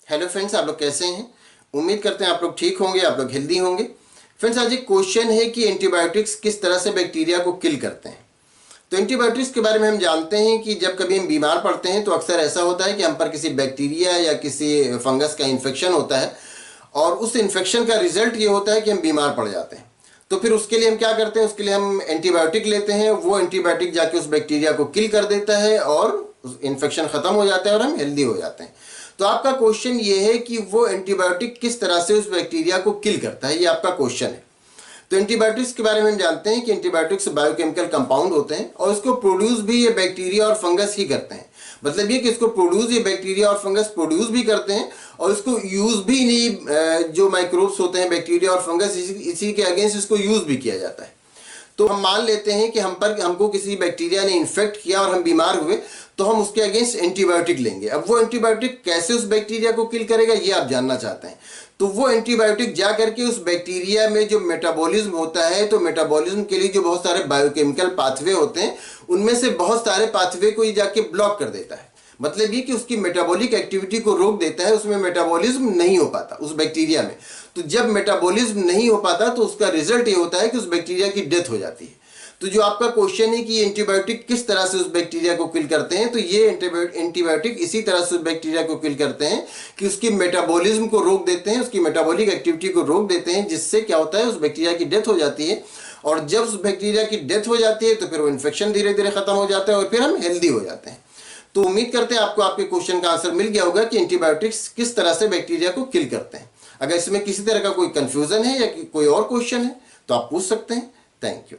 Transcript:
Hello friends, आप लोग कैसे हैं? उम्मीद करते हैं आप लोग ठीक होंगे, आप लोग हेल्दी होंगे। फ्रेंड्स, आज एक क्वेश्चन है कि एंटीबायोटिक्स किस तरह से बैक्टीरिया को किल करते हैं। तो एंटीबायोटिक्स के बारे में हम जानते हैं कि जब कभी हम बीमार पड़ते हैं तो अक्सर ऐसा होता है कि हम पर किसी बैक्टीरिया या किसी फंगस का इन्फेक्शन होता है और उस इन्फेक्शन का रिजल्ट ये होता है कि हम बीमार पड़ जाते हैं। तो फिर उसके लिए हम क्या करते हैं? उसके लिए हम एंटीबायोटिक लेते हैं। वो एंटीबायोटिक जाके उस बैक्टीरिया को किल कर देता है और इन्फेक्शन खत्म हो जाता है और हम हेल्दी हो जाते हैं। तो आपका क्वेश्चन ये है कि वो एंटीबायोटिक किस तरह से उस बैक्टीरिया को किल करता है, ये आपका क्वेश्चन है। तो एंटीबायोटिक्स के बारे में हम जानते हैं कि एंटीबायोटिक्स बायोकेमिकल कंपाउंड होते हैं और इसको प्रोड्यूस भी ये बैक्टीरिया और फंगस ही करते हैं। मतलब ये कि इसको प्रोड्यूस ये बैक्टीरिया और फंगस प्रोड्यूस भी करते हैं और इसको यूज भी इन्हीं जो माइक्रोब्स होते हैं बैक्टीरिया और फंगस इसी के अगेंस्ट इसको यूज भी किया जाता है। तो हम मान लेते हैं कि हमको किसी बैक्टीरिया ने इन्फेक्ट किया और हम बीमार हुए, तो हम उसके अगेंस्ट एंटीबायोटिक लेंगे। अब वो एंटीबायोटिक कैसे उस बैक्टीरिया को किल करेगा ये आप जानना चाहते हैं। तो वो एंटीबायोटिक जा करके उस बैक्टीरिया में जो मेटाबॉलिज्म होता है, तो मेटाबॉलिज्म के लिए जो बहुत सारे बायोकेमिकल पाथवे होते हैं उनमें से बहुत सारे पाथवे को ये जाके ब्लॉक कर देता है। मतलब ये कि उसकी मेटाबॉलिक एक्टिविटी को रोक देता है, उसमें मेटाबॉलिज्म नहीं हो पाता उस बैक्टीरिया में। तो जब मेटाबॉलिज्म नहीं हो पाता तो उसका रिजल्ट ये होता है कि उस बैक्टीरिया की डेथ हो जाती है। तो जो आपका क्वेश्चन है कि एंटीबायोटिक किस तरह से उस बैक्टीरिया को किल करते हैं, तो ये एंटीबायोटिक इसी तरह से उस बैक्टीरिया को किल करते हैं कि उसकी मेटाबॉलिज्म को रोक देते हैं, उसकी मेटाबॉलिक एक्टिविटी को रोक देते हैं, जिससे क्या होता है उस बैक्टीरिया की डेथ हो जाती है। और जब उस बैक्टीरिया की डेथ हो जाती है तो फिर वो इन्फेक्शन धीरे धीरे खत्म हो जाता है और फिर हम हेल्दी हो जाते हैं। तो उम्मीद करते हैं आपको आपके क्वेश्चन का आंसर मिल गया होगा कि एंटीबायोटिक्स किस तरह से बैक्टीरिया को किल करते हैं। अगर इसमें किसी तरह का कोई कंफ्यूजन है या कोई और क्वेश्चन है तो आप पूछ सकते हैं। Thank you.